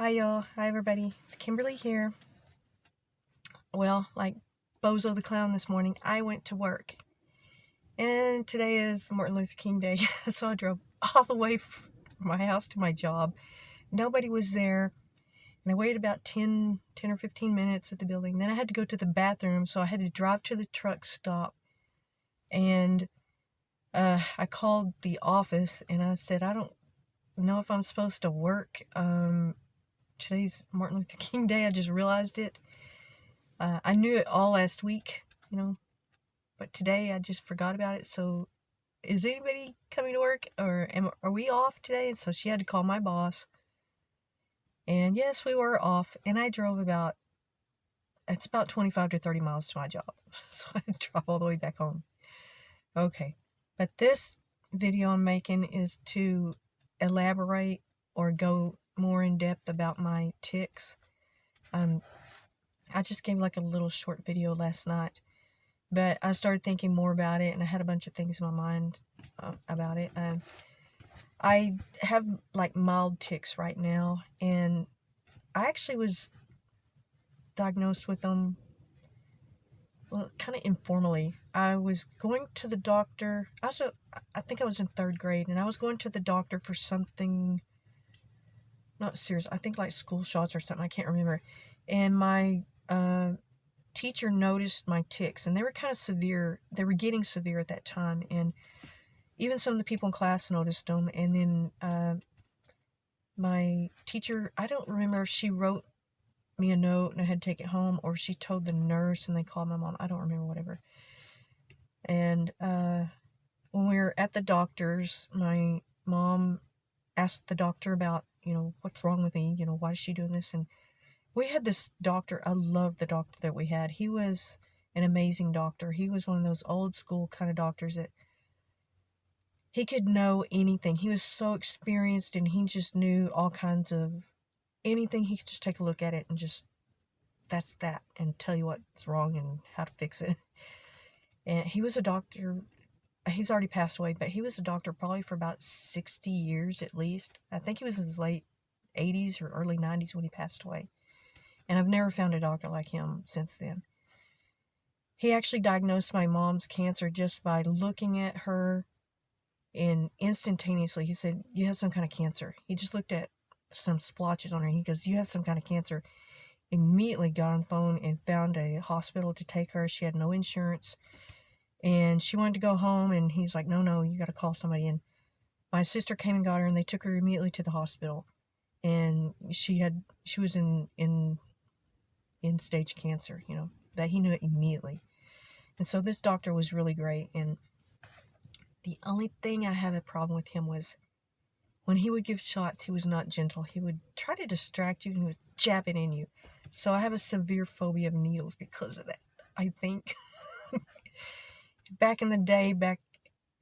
Hi y'all, hi everybody, it's Kimberly here. Well, like Bozo the Clown this morning, I went to work. And today is Martin Luther King Day, so I drove all the way from my house to my job. Nobody was there, and I waited about 10 or 15 minutes at the building. Then I had to go to the bathroom, so I had to drive to the truck stop. And I called the office, and I said, I don't know if I'm supposed to work. Today's Martin Luther King Day. I just realized it. I knew it all last week, but today I just forgot about it. So is anybody coming to work, or are we off today? And so she had to call my boss. And yes, we were off. And I drove about 25 to 30 miles to my job. So I drove all the way back home. Okay. But this video I'm making is to elaborate or go more in depth about my tics. I just gave like a little short video last night, but I started thinking more about it, and I had a bunch of things in my mind about it. I have like mild tics right now, and I actually was diagnosed with them, well, kind of informally. I was going to the doctor. I think I was in 3rd grade, and I was going to the doctor for something not serious. I think like school shots or something. I can't remember. And my teacher noticed my tics, and they were kind of severe. They were getting severe at that time, and even some of the people in class noticed them. And then my teacher, I don't remember if she wrote me a note and I had to take it home, or she told the nurse and they called my mom. I don't remember, whatever. And when we were at the doctor's, my mom asked the doctor about, what's wrong with me, why is she doing this? And we had this doctor. I loved the doctor that we had. He was an amazing doctor. He was one of those old school kind of doctors that he could know anything. He was so experienced, and he just knew all kinds of anything. He could just take a look at it and just, that's that, and tell you what's wrong and how to fix it. And he was a doctor. He's already passed away, but he was a doctor probably for about 60 years at least. I think he was in his late 80s or early 90s when he passed away. And I've never found a doctor like him since then. He actually diagnosed my mom's cancer just by looking at her, and instantaneously he said, you have some kind of cancer. He just looked at some splotches on her. He goes, you have some kind of cancer. Immediately got on the phone and found a hospital to take her. She had no insurance, and she wanted to go home, and he's like, no, you got to call somebody. And my sister came and got her, and they took her immediately to the hospital. And she was in stage cancer, that he knew it immediately. And so this doctor was really great. And the only thing I have a problem with him was when he would give shots, he was not gentle. He would try to distract you, and he would jab it in you. So I have a severe phobia of needles because of that, I think. Back in the day, back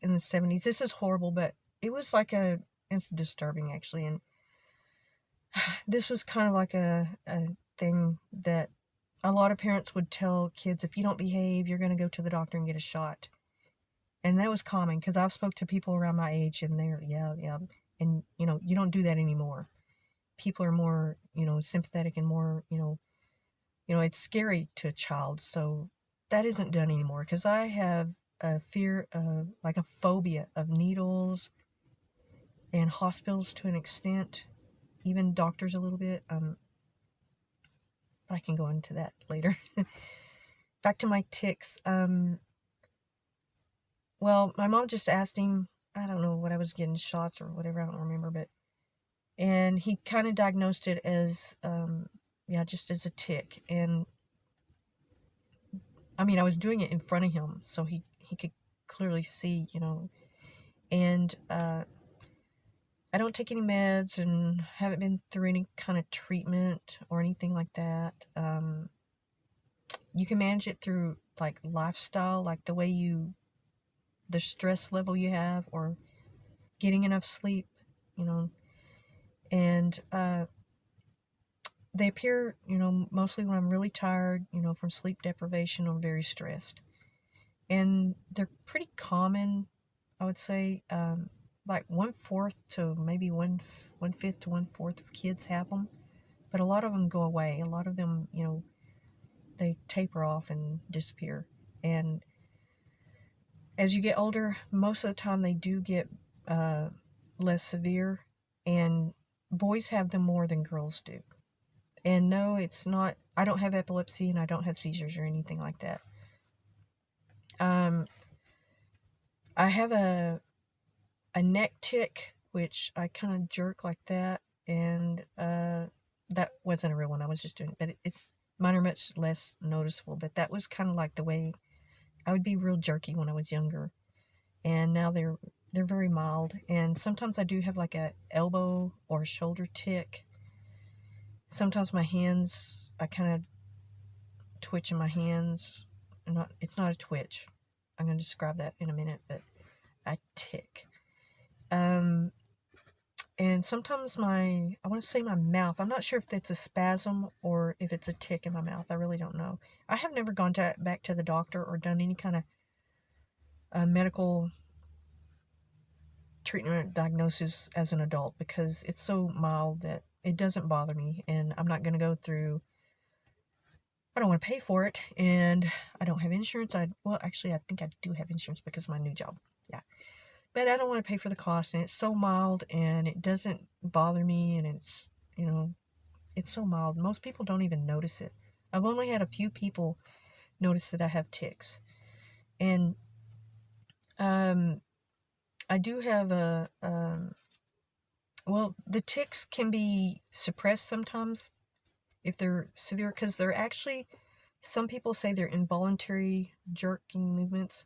in the 70s, this is horrible, but it was like it's disturbing actually. And this was kind of like a thing that a lot of parents would tell kids, if you don't behave, you're going to go to the doctor and get a shot. And that was common, because I've spoke to people around my age, and they're, yeah. And, you don't do that anymore. People are more, sympathetic and more, it's scary to a child. So that isn't done anymore, because I have a fear of, like a phobia of needles and hospitals to an extent, even doctors a little bit. I can go into that later. Back to my tics. Well, my mom just asked him, I don't know what I was getting shots or whatever, I don't remember, and he kind of diagnosed it as, just as a tic. And I mean, I was doing it in front of him, so he could clearly see, and I don't take any meds and haven't been through any kind of treatment or anything like that. You can manage it through like lifestyle, like the stress level you have, or getting enough sleep, and they appear, mostly when I'm really tired, from sleep deprivation, or very stressed. And they're pretty common, I would say. Like 1/4 to maybe 1/5 to 1/4 of kids have them. but a lot of them go away. A lot of them, they taper off and disappear. And as you get older, most of the time they do get less severe, and boys have them more than girls do. And no, it's not, I don't have epilepsy and I don't have seizures or anything like that. I have a neck tick, which I kind of jerk like that, and that wasn't a real one. I was just doing it, but mine are much less noticeable, but that was kind of like the way I would be real jerky when I was younger, and now they're very mild. And sometimes I do have like a elbow or shoulder tick. Sometimes my hands, I kind of twitch in my hands. It's not a twitch. I'm going to describe that in a minute, but I tick. And sometimes I want to say my mouth, I'm not sure if it's a spasm or if it's a tick in my mouth. I really don't know. I have never gone back to the doctor or done any kind of medical treatment diagnosis as an adult, because it's so mild that it doesn't bother me, and I'm not going to go through, I don't want to pay for it, and I don't have insurance. Well, actually, I think I do have insurance because of my new job. Yeah. But I don't want to pay for the cost, and it's so mild, and it doesn't bother me, and it's, it's so mild. Most people don't even notice it. I've only had a few people notice that I have tics. And I do have well, the tics can be suppressed sometimes if they're severe, because they're actually, some people say they're involuntary jerking movements.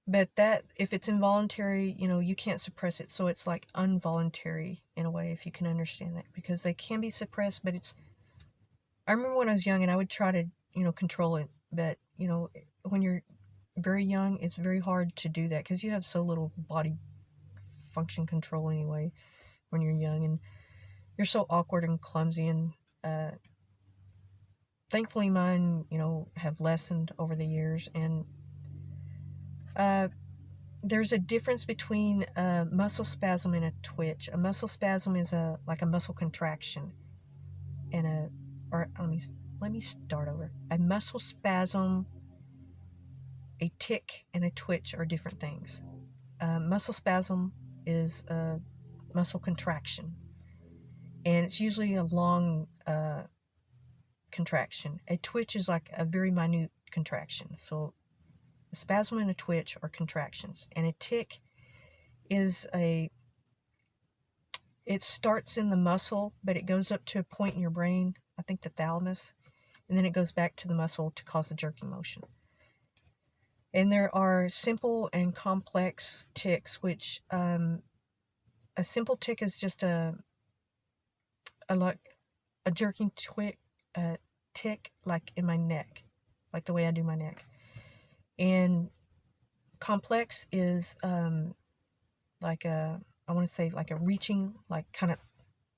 But that, if it's involuntary, you can't suppress it. So it's like involuntary in a way, if you can understand that, because they can be suppressed, but I remember when I was young and I would try to, control it. But, when you're very young, it's very hard to do that because you have so little body function control anyway when you're young, and you're so awkward and clumsy. And thankfully mine, have lessened over the years. And there's a difference between a muscle spasm and a twitch. A muscle spasm is like a muscle contraction, and let me start over. A muscle spasm, a tick, and a twitch are different things. Muscle spasm is a muscle contraction, and it's usually a long contraction. A twitch is like a very minute contraction. So a spasm and a twitch are contractions, and a tick is it starts in the muscle, but it goes up to a point in your brain, I think the thalamus, and then it goes back to the muscle to cause the jerking motion. And there are simple and complex tics, which a simple tick is just a jerking tick like in my neck, like the way I do my neck. And complex is like I want to say like a reaching, like kind of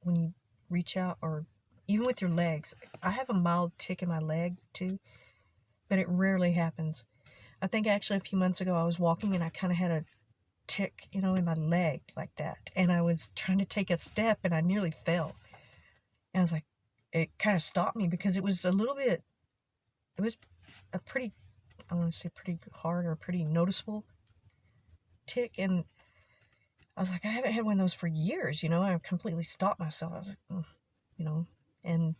when you reach out, or even with your legs. I have a mild tick in my leg too, but it rarely happens. I think actually a few months ago I was walking and I kind of had a tick, in my leg like that. And I was trying to take a step and I nearly fell. And I was like, it kind of stopped me because it was a pretty, I want to say pretty hard or pretty noticeable tick. And I was like, I haven't had one of those for years, I completely stopped myself. I was like, and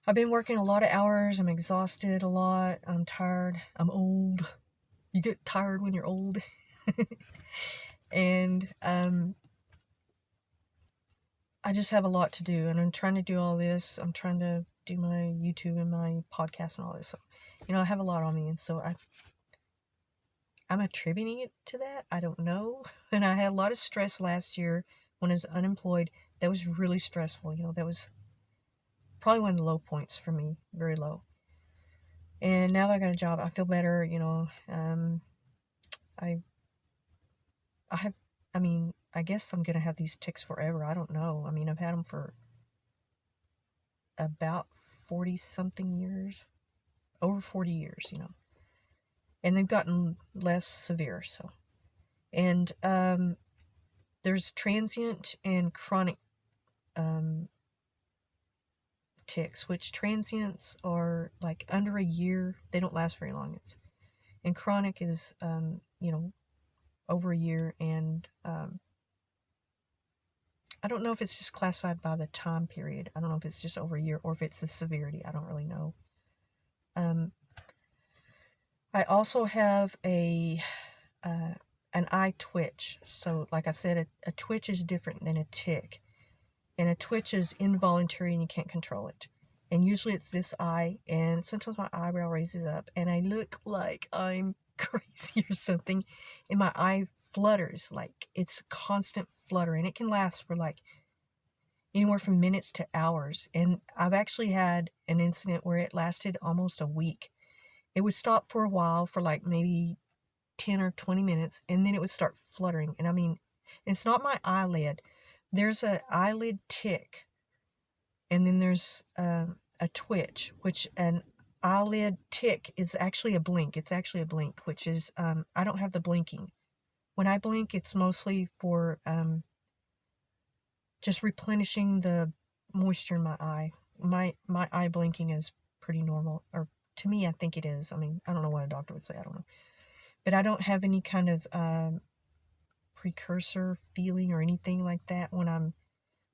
I've been working a lot of hours. I'm exhausted a lot. I'm tired. I'm old. You get tired when you're old. And I just have a lot to do, and I'm trying to do all this. I'm trying to do my YouTube and my podcast and all this. So, I have a lot on me, and so I'm attributing it to that. I don't know. And I had a lot of stress last year when I was unemployed. That was really stressful. That was probably one of the low points for me, very low. And now that I got a job, I feel better. I guess I'm going to have these tics forever. I don't know. I've had them for about 40 something years, over 40 years, and they've gotten less severe. So, and there's transient and chronic ticks, which transients are like under a year. They don't last very long. And chronic is, over a year. And I don't know if it's just classified by the time period. I don't know if it's just over a year or if it's the severity. I don't really know. I also have an eye twitch. So like I said, a twitch is different than a tick. And a twitch is involuntary and you can't control it. And usually it's this eye, and sometimes my eyebrow raises up and I look like I'm crazy or something, and my eye flutters, like it's constant flutter, and it can last for like anywhere from minutes to hours. And I've actually had an incident where it lasted almost a week. It would stop for a while, for like maybe 10 or 20 minutes, and then it would start fluttering. And I mean, it's not my eyelid. There's an eyelid tick, and then there's a twitch, which an eyelid tick is actually a blink. It's actually a blink, which is, I don't have the blinking. When I blink, it's mostly for just replenishing the moisture in my eye. My eye blinking is pretty normal, or to me, I think it is. I mean, I don't know what a doctor would say. I don't know. But I don't have any kind of precursor feeling or anything like that when I'm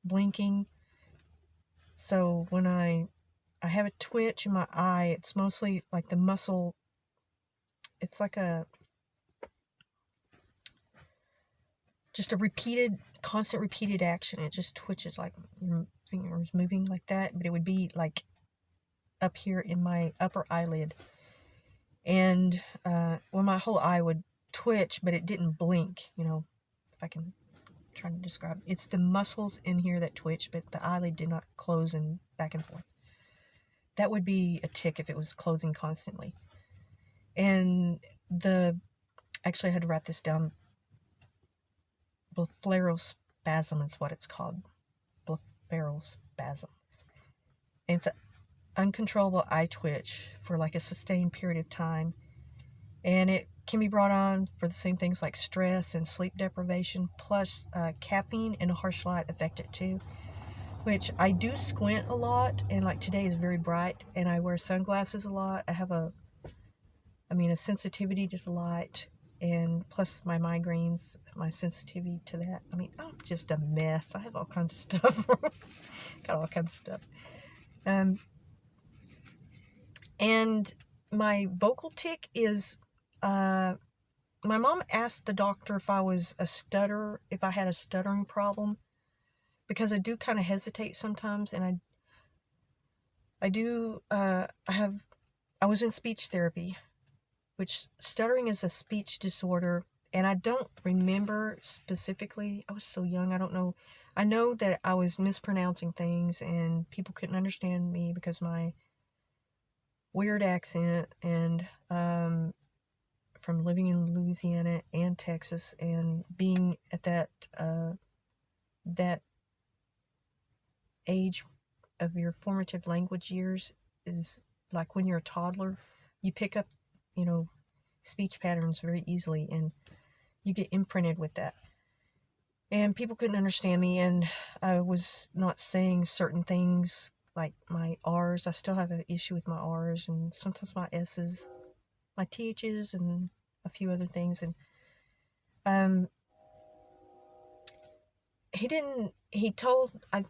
blinking. So when I have a twitch in my eye, it's mostly like the muscle. It's like just a constant repeated action. It just twitches, like your fingers moving like that, but it would be like up here in my upper eyelid. And my whole eye would twitch, but it didn't blink, if I can try to describe. It's the muscles in here that twitch, but the eyelid did not close and back and forth. That would be a tick if it was closing constantly. And actually I had to write this down. Blepharospasm is what it's called. Blepharospasm. And it's an uncontrollable eye twitch for like a sustained period of time. And it can be brought on for the same things like stress and sleep deprivation, plus caffeine and a harsh light affect it too. Which I do squint a lot, and like today is very bright, and I wear sunglasses a lot. I have a sensitivity to the light, and plus my migraines, my sensitivity to that. I mean, I'm just a mess. I have all kinds of stuff. Got all kinds of stuff. And my vocal tick is, my mom asked the doctor if I was a stutterer, if I had a stuttering problem, because I do kind of hesitate sometimes, and I was in speech therapy, which stuttering is a speech disorder, and I don't remember specifically. I was so young, I don't know. I know that I was mispronouncing things, and people couldn't understand me because of my weird accent, and from living in Louisiana and Texas, and being at that age of your formative language years is like when you're a toddler, you pick up, speech patterns very easily, and you get imprinted with that. And people couldn't understand me, and I was not saying certain things like my R's. I still have an issue with my R's, and sometimes my S's, my TH's, and a few other things. And I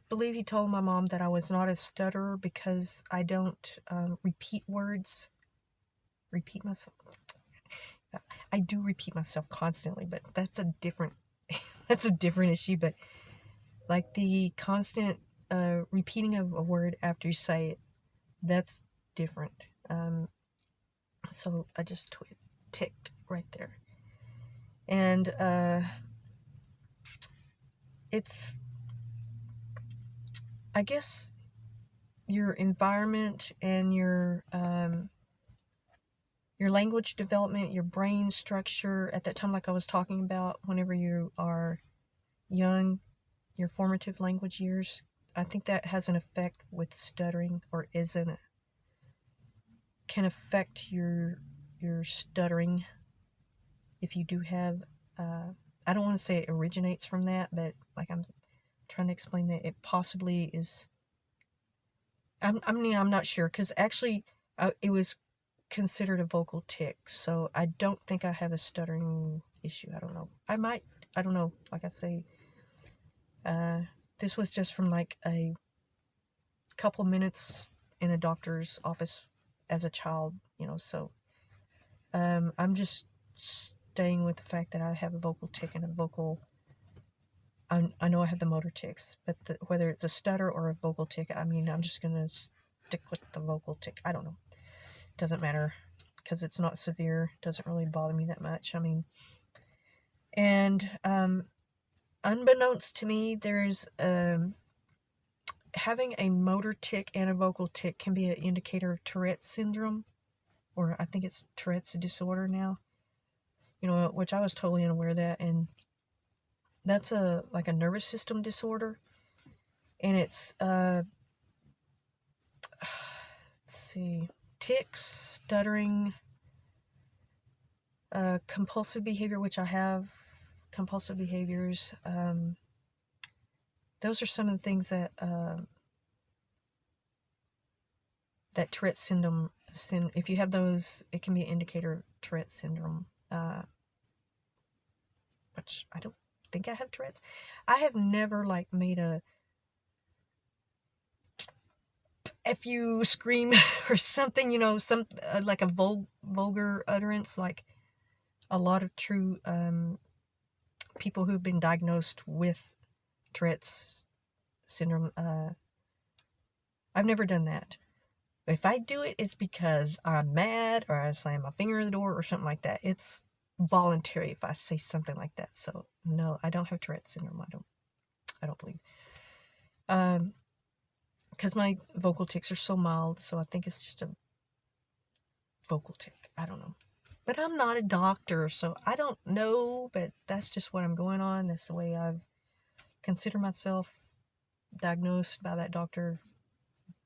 believe he told my mom that I was not a stutterer because I don't repeat myself. I do repeat myself constantly, but that's a different issue. But like the constant repeating of a word after you say it, that's different. So I just ticked right there. And it's, I guess, your environment and your language development, your brain structure at that time, like I was talking about, whenever you are young, your formative language years. I think that has an effect with stuttering, or can affect your stuttering. If you do have, I don't want to say it originates from that, but like I'm trying to explain that it possibly is I'm not sure, because actually it was considered a vocal tick, so I don't think I have a stuttering issue. I don't know. I might. I don't know. Like I say, this was just from like a couple minutes in a doctor's office as a child, so I'm just staying with the fact that I have a vocal tick and a vocal. I know I have the motor tics, but whether it's a stutter or a vocal tick, I mean, I'm just gonna stick with the vocal tick. I don't know. Doesn't matter, because it's not severe. Doesn't really bother me that much. I mean, and unbeknownst to me, there's having a motor tick and a vocal tick can be an indicator of Tourette syndrome, or I think it's Tourette's disorder now. Which I was totally unaware of that, and that's like a nervous system disorder, and it's let's see, tics, stuttering, compulsive behavior, which I have compulsive behaviors. Those are some of the things that that Tourette syndrome. If you have those, it can be an indicator of Tourette syndrome. Which I don't think I have Tourette's. I have never made a if you scream or something, some like a vulgar utterance, like a lot of true people who've been diagnosed with Tourette's syndrome. I've never done that. If I do it, it's because I'm mad or I slam my finger in the door or something like that. It's voluntary if I say something like that. So no, I don't have Tourette's syndrome. I don't believe. Because my vocal tics are so mild, so I think it's just a vocal tick. I don't know. But I'm not a doctor, so I don't know, but that's just what I'm going on. That's the way I've considered myself diagnosed by that doctor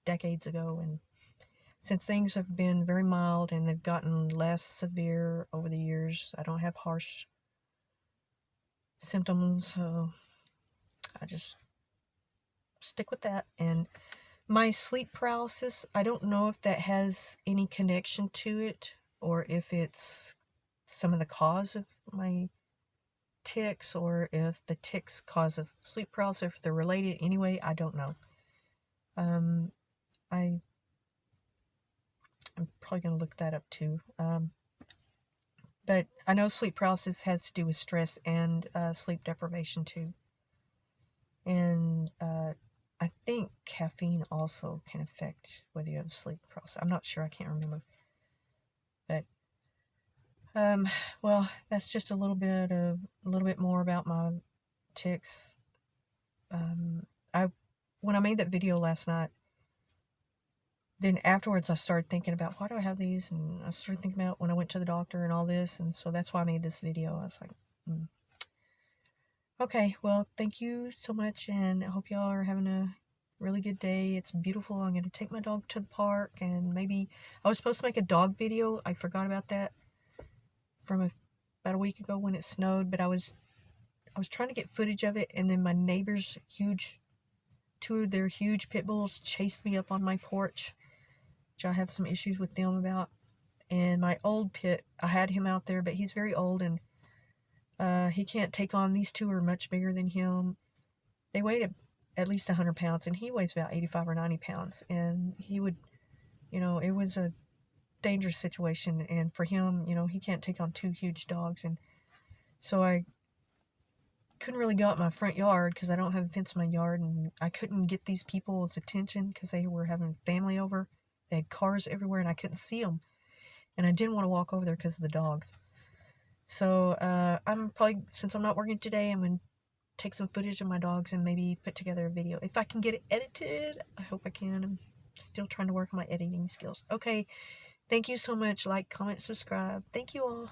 decades ago, and since things have been very mild and they've gotten less severe over the years, I don't have harsh symptoms, so I just stick with that. And my sleep paralysis, I don't know if that has any connection to it, or if it's some of the cause of my tics, or if the tics cause of sleep paralysis, if they're related anyway, I don't know. I'm probably going to look that up too. But I know sleep paralysis has to do with stress and sleep deprivation too. And I think caffeine also can affect whether you have sleep paralysis. I'm not sure. I can't remember. But, well, that's just a little bit more about my tics. When I made that video last night, then afterwards I started thinking about, why do I have these? And I started thinking about when I went to the doctor and all this. And so that's why I made this video. I was like, Okay, well, thank you so much. And I hope y'all are having a really good day. It's beautiful. I'm going to take my dog to the park, and maybe I was supposed to make a dog video. I forgot about that from about a week ago when it snowed, but I was trying to get footage of it, and then my neighbor's two of their huge pit bulls chased me up on my porch, which I have some issues with them about. And my old pit, I had him out there, but he's very old, and he can't take on. These two are much bigger than him. They weighed at least 100 pounds, and he weighs about 85 or 90 pounds. And he would, it was a dangerous situation. And for him, he can't take on two huge dogs. And so I couldn't really go out my front yard because I don't have a fence in my yard, and I couldn't get these people's attention because they were having family over. They had cars everywhere, and I couldn't see them. And I didn't want to walk over there because of the dogs. So I'm probably, since I'm not working today, I'm going to take some footage of my dogs and maybe put together a video. If I can get it edited, I hope I can. I'm still trying to work on my editing skills. Okay, thank you so much. Like, comment, subscribe. Thank you all.